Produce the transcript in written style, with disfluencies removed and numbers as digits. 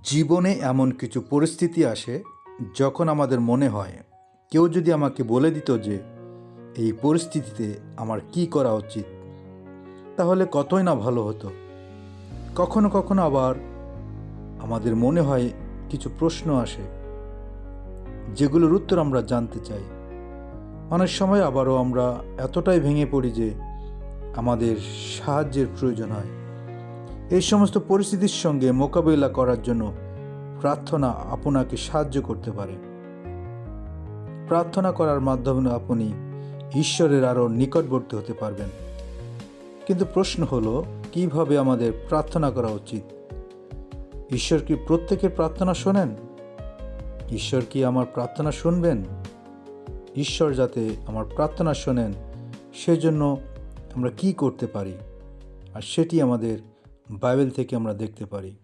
জীবনে এমন কিছু পরিস্থিতি আসে যখন আমাদের মনে হয় কেউ যদি আমাকে বলে দিত যে এই পরিস্থিতিতে আমার কি করা উচিত, তাহলে কতই না ভালো হতো। কখনো কখনো আবার আমাদের মনে হয় কিছু প্রশ্ন আসে যেগুলোর উত্তর আমরা জানতে চাই। অনেক সময় আবারও আমরা এতটাই ভেঙে পড়ি যে আমাদের সাহায্যের প্রয়োজন হয়। এই সমস্ত পরিস্থিতির সঙ্গে মোকাবিলা করার জন্য প্রার্থনা আপনাকে সাহায্য করতে পারে। প্রার্থনা করার মাধ্যমে আপনি ঈশ্বরের আরও নিকটবর্তী হতে পারবেন। কিন্তু প্রশ্ন হলো, কিভাবে আমাদের প্রার্থনা করা উচিত? ঈশ্বর কি প্রত্যেকের প্রার্থনা শোনেন? ঈশ্বর কি আমার প্রার্থনা শুনবেন? ঈশ্বর যাতে আমার প্রার্থনা শোনেন সেজন্য আমরা কি করতে পারি, আর সেটি আমাদের বাইবেল থেকে আমরা দেখতে পারি।